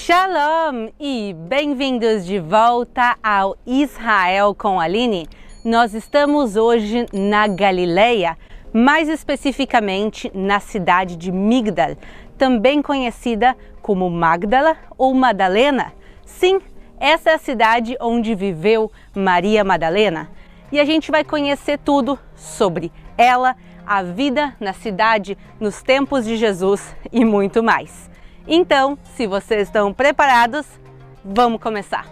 Shalom e bem-vindos de volta ao Israel com Aline. Nós estamos hoje na Galileia, mais especificamente na cidade de Migdal, também conhecida como Magdala ou Madalena. Sim, essa é a cidade onde viveu Maria Madalena. E a gente vai conhecer tudo sobre ela, a vida na cidade, nos tempos de Jesus e muito mais. Então, se vocês estão preparados, vamos começar.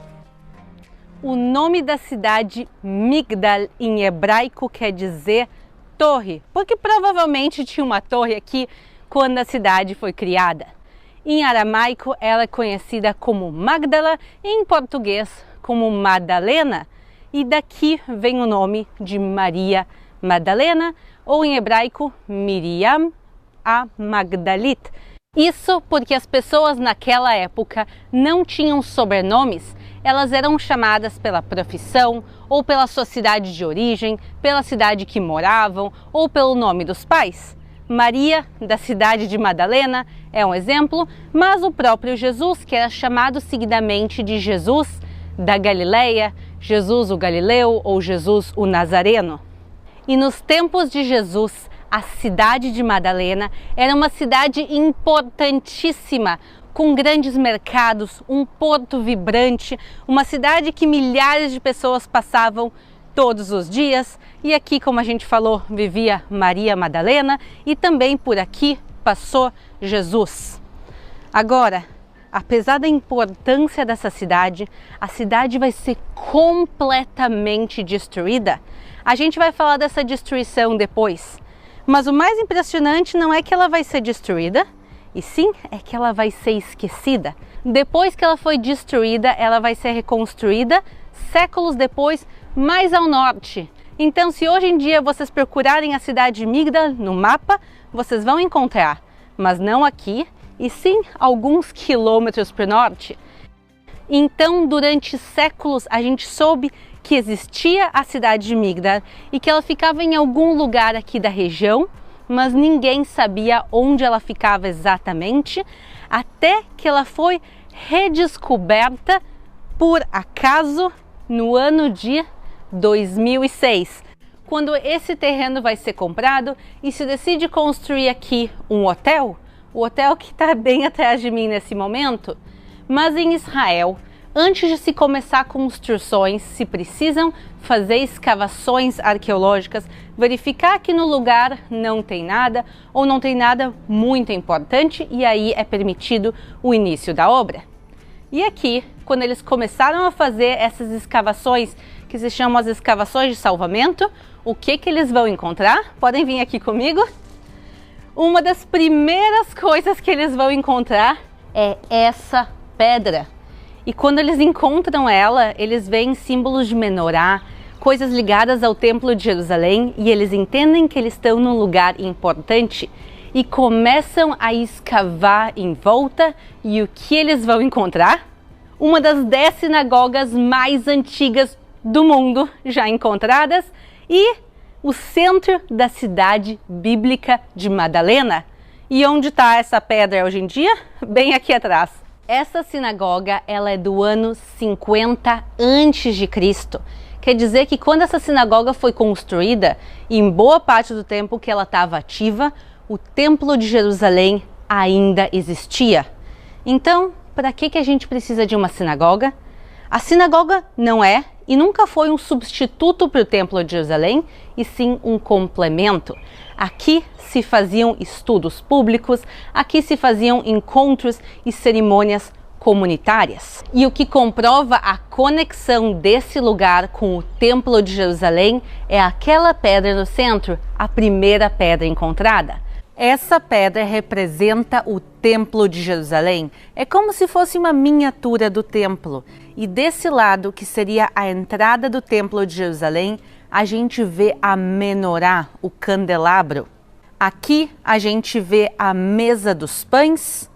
O nome da cidade Migdal em hebraico quer dizer torre, porque provavelmente tinha uma torre aqui quando a cidade foi criada. Em aramaico, ela é conhecida como Magdala e em português como Madalena. E daqui vem o nome de Maria Madalena, ou em hebraico, Miriam a Magdalite. Isso porque as pessoas naquela época não tinham sobrenomes, elas eram chamadas pela profissão, ou pela sua cidade de origem, pela cidade que moravam, ou pelo nome dos pais. Maria, da cidade de Madalena, é um exemplo, mas o próprio Jesus, que era chamado seguidamente de Jesus da Galileia, Jesus o Galileu ou Jesus o Nazareno. E nos tempos de Jesus, a cidade de Madalena era uma cidade importantíssima, com grandes mercados, um porto vibrante, uma cidade que milhares de pessoas passavam todos os dias. E aqui, como a gente falou, vivia Maria Madalena e também por aqui passou Jesus. Agora, apesar da importância dessa cidade, a cidade vai ser completamente destruída. A gente vai falar dessa destruição depois. Mas o mais impressionante não é que ela vai ser destruída, e sim é que ela vai ser esquecida. Depois que ela foi destruída, ela vai ser reconstruída séculos depois, mais ao norte. Então, se hoje em dia vocês procurarem a cidade de Migdal no mapa, vocês vão encontrar, mas não aqui, e sim alguns quilômetros para o norte. Então, durante séculos, a gente soube que existia a cidade de Migdal e que ela ficava em algum lugar aqui da região, mas ninguém sabia onde ela ficava exatamente, até que ela foi redescoberta por acaso no ano de 2006, quando esse terreno vai ser comprado e se decide construir aqui um hotel, o hotel que está bem atrás de mim nesse momento. Mas em Israel, antes de se começar construções, se precisam fazer escavações arqueológicas, verificar que no lugar não tem nada ou não tem nada muito importante, e aí é permitido o início da obra. E aqui, quando eles começaram a fazer essas escavações, que se chamam as escavações de salvamento, o que eles vão encontrar? Podem vir aqui comigo? Uma das primeiras coisas que eles vão encontrar é essa pedra. E quando eles encontram ela, eles veem símbolos de menorá, coisas ligadas ao Templo de Jerusalém, e eles entendem que eles estão num lugar importante e começam a escavar em volta. E o que eles vão encontrar? Uma das 10 sinagogas mais antigas do mundo já encontradas e o centro da cidade bíblica de Madalena. E onde está essa pedra hoje em dia? Bem aqui atrás. Essa sinagoga, ela é do ano 50 a.C. Quer dizer que quando essa sinagoga foi construída, em boa parte do tempo que ela estava ativa, o Templo de Jerusalém ainda existia. Então, para que a gente precisa de uma sinagoga? A sinagoga não é e nunca foi um substituto para o Templo de Jerusalém, e sim um complemento. Aqui se faziam estudos públicos, aqui se faziam encontros e cerimônias comunitárias. E o que comprova a conexão desse lugar com o Templo de Jerusalém é aquela pedra no centro, a primeira pedra encontrada. Essa pedra representa o Templo de Jerusalém. É como se fosse uma miniatura do templo. E desse lado, que seria a entrada do Templo de Jerusalém, a gente vê a menorá, o candelabro. Aqui a gente vê a mesa dos pães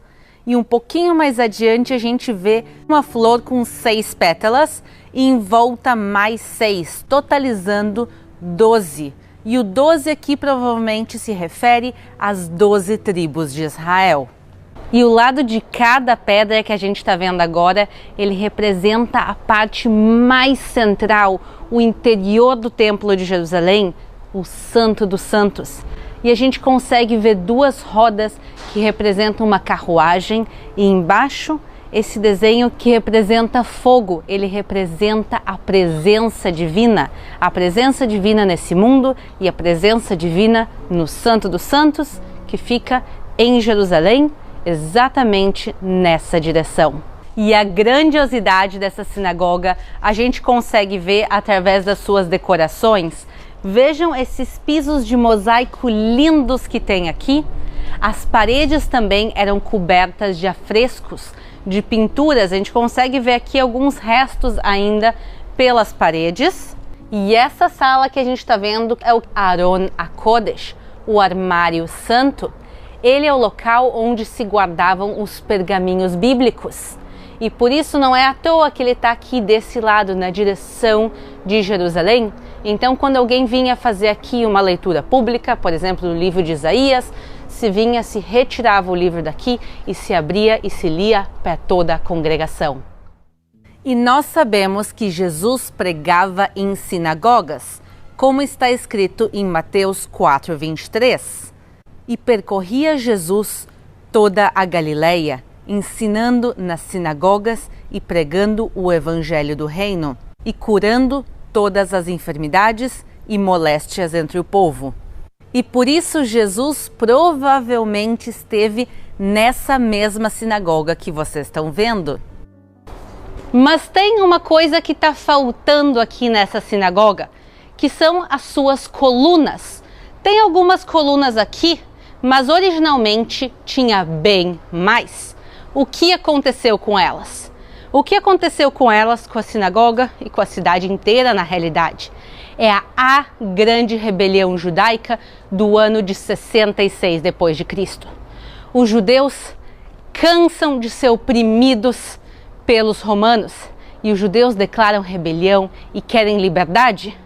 e um pouquinho mais adiante a gente vê uma flor com 6 pétalas e em volta mais 6, totalizando 12. E o 12 aqui provavelmente se refere às 12 tribos de Israel. E o lado de cada pedra que a gente está vendo agora, ele representa a parte mais central, o interior do Templo de Jerusalém, o Santo dos Santos. E a gente consegue ver duas rodas que representam uma carruagem e embaixo esse desenho que representa fogo. Ele representa a presença divina nesse mundo e a presença divina no Santo dos Santos, que fica em Jerusalém, exatamente nessa direção. E a grandiosidade dessa sinagoga a gente consegue ver através das suas decorações. Vejam esses pisos de mosaico lindos que tem aqui. As paredes também eram cobertas de afrescos, de pinturas. A gente consegue ver aqui alguns restos ainda pelas paredes. E essa sala que a gente está vendo é o Aron HaKodesh, o armário santo. Ele é o local onde se guardavam os pergaminhos bíblicos. E por isso não é à toa que ele está aqui desse lado, na direção de Jerusalém. Então, quando alguém vinha fazer aqui uma leitura pública, por exemplo, do livro de Isaías, se retirava o livro daqui e se abria e se lia para toda a congregação. E nós sabemos que Jesus pregava em sinagogas, como está escrito em Mateus 4:23. E percorria Jesus toda a Galileia, ensinando nas sinagogas e pregando o evangelho do reino, e curando todas as enfermidades e moléstias entre o povo. E por isso Jesus provavelmente esteve nessa mesma sinagoga que vocês estão vendo. Mas tem uma coisa que está faltando aqui nessa sinagoga, que são as suas colunas. Tem algumas colunas aqui, mas originalmente tinha bem mais. O que aconteceu com elas? O que aconteceu com elas, com a sinagoga e com a cidade inteira na realidade? É a grande rebelião judaica do ano de 66 depois de Cristo. Os judeus cansam de ser oprimidos pelos romanos e os judeus declaram rebelião e querem liberdade.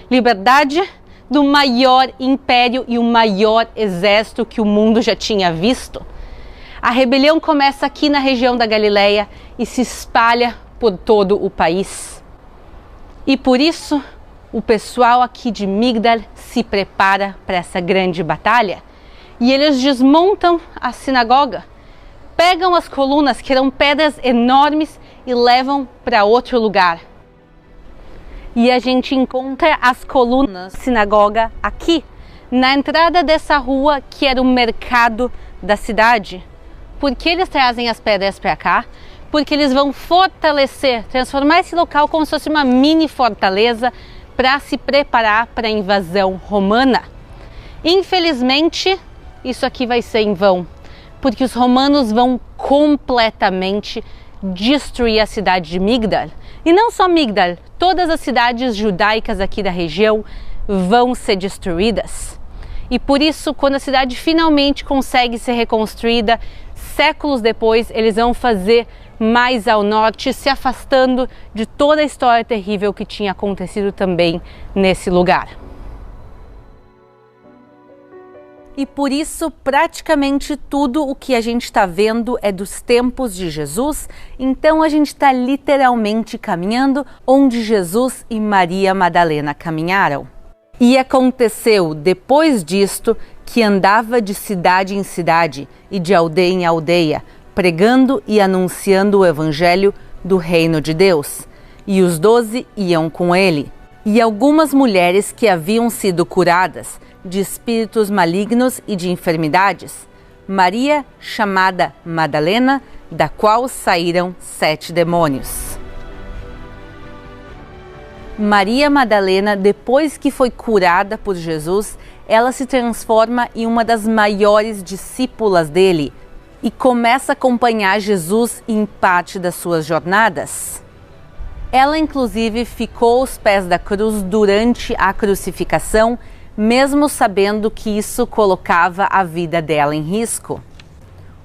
Liberdade do maior império e o maior exército que o mundo já tinha visto. A rebelião começa aqui na região da Galileia e se espalha por todo o país. E por isso, o pessoal aqui de Migdal se prepara para essa grande batalha. E eles desmontam a sinagoga, pegam as colunas, que eram pedras enormes, e levam para outro lugar. E a gente encontra as colunas da sinagoga aqui, na entrada dessa rua que era o mercado da cidade. Por que eles trazem as pedras para cá? Porque eles vão fortalecer, transformar esse local como se fosse uma mini fortaleza para se preparar para a invasão romana. Infelizmente, isso aqui vai ser em vão, porque os romanos vão completamente destruir a cidade de Migdal. E não só Migdal, todas as cidades judaicas aqui da região vão ser destruídas. E por isso, quando a cidade finalmente consegue ser reconstruída, séculos depois, eles vão fazer mais ao norte, se afastando de toda a história terrível que tinha acontecido também nesse lugar. E por isso, praticamente tudo o que a gente está vendo é dos tempos de Jesus, então a gente está literalmente caminhando onde Jesus e Maria Madalena caminharam. E aconteceu, depois disto, que andava de cidade em cidade e de aldeia em aldeia, pregando e anunciando o evangelho do reino de Deus. E os 12 iam com ele. E algumas mulheres que haviam sido curadas de espíritos malignos e de enfermidades, Maria, chamada Madalena, da qual saíram 7 demônios. Maria Madalena, depois que foi curada por Jesus, ela se transforma em uma das maiores discípulas dele e começa a acompanhar Jesus em parte das suas jornadas. Ela, inclusive, ficou aos pés da cruz durante a crucificação, mesmo sabendo que isso colocava a vida dela em risco.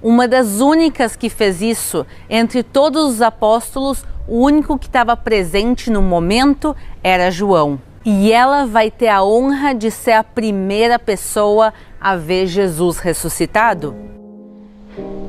Uma das únicas que fez isso, entre todos os apóstolos, o único que estava presente no momento era João. E ela vai ter a honra de ser a primeira pessoa a ver Jesus ressuscitado.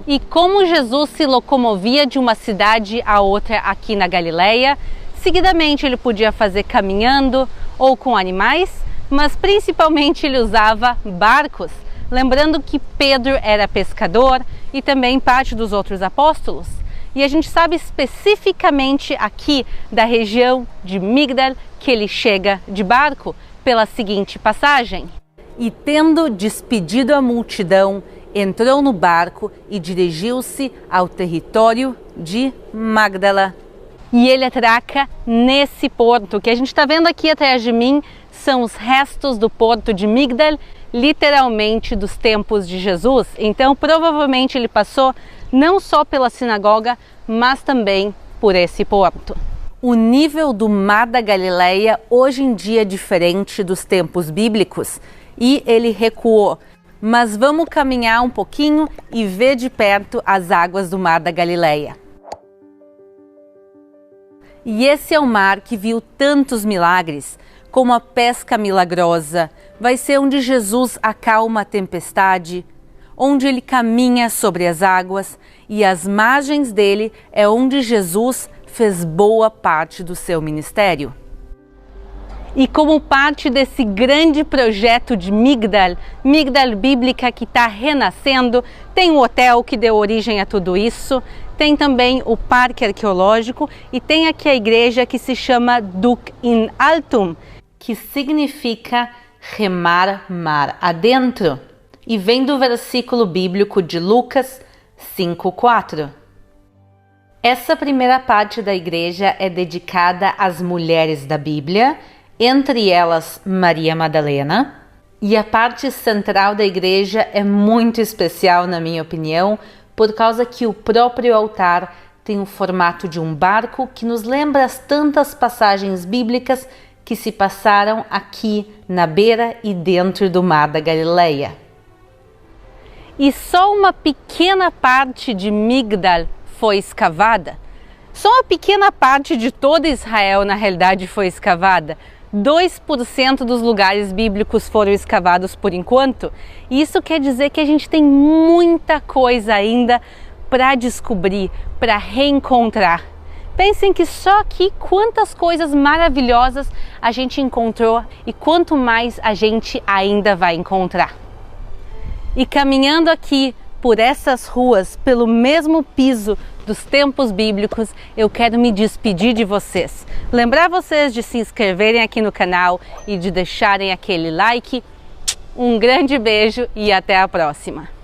E como Jesus se locomovia de uma cidade a outra aqui na Galileia, seguidamente ele podia fazer caminhando ou com animais, mas principalmente ele usava barcos. Lembrando que Pedro era pescador e também parte dos outros apóstolos. E a gente sabe especificamente aqui da região de Migdal que ele chega de barco pela seguinte passagem. E tendo despedido a multidão, entrou no barco e dirigiu-se ao território de Magdala. E ele atraca nesse porto, que a gente está vendo aqui atrás de mim, são os restos do porto de Migdal, literalmente dos tempos de Jesus. Então provavelmente ele passou não só pela sinagoga, mas também por esse porto. O nível do Mar da Galileia hoje em dia é diferente dos tempos bíblicos e ele recuou. Mas vamos caminhar um pouquinho e ver de perto as águas do Mar da Galileia. E esse é o mar que viu tantos milagres, como a pesca milagrosa. Vai ser onde Jesus acalma a tempestade, onde ele caminha sobre as águas, e as margens dele é onde Jesus fez boa parte do seu ministério. E como parte desse grande projeto de Migdal Bíblica que está renascendo, tem um hotel que deu origem a tudo isso, tem também o parque arqueológico e tem aqui a igreja que se chama Duc in Altum, que significa remar mar adentro, e vem do versículo bíblico de Lucas 5:4. Essa primeira parte da igreja é dedicada às mulheres da Bíblia, entre elas Maria Madalena, e a parte central da igreja é muito especial, na minha opinião, por causa que o próprio altar tem o formato de um barco que nos lembra as tantas passagens bíblicas que se passaram aqui na beira e dentro do Mar da Galileia. E só uma pequena parte de Migdal foi escavada. Só uma pequena parte de todo Israel, na realidade, foi escavada. 2% dos lugares bíblicos foram escavados por enquanto. E isso quer dizer que a gente tem muita coisa ainda para descobrir, para reencontrar. Pensem que só aqui quantas coisas maravilhosas a gente encontrou e quanto mais a gente ainda vai encontrar. E caminhando aqui por essas ruas, pelo mesmo piso dos tempos bíblicos, eu quero me despedir de vocês. Lembrar vocês de se inscreverem aqui no canal e de deixarem aquele like. Um grande beijo e até a próxima!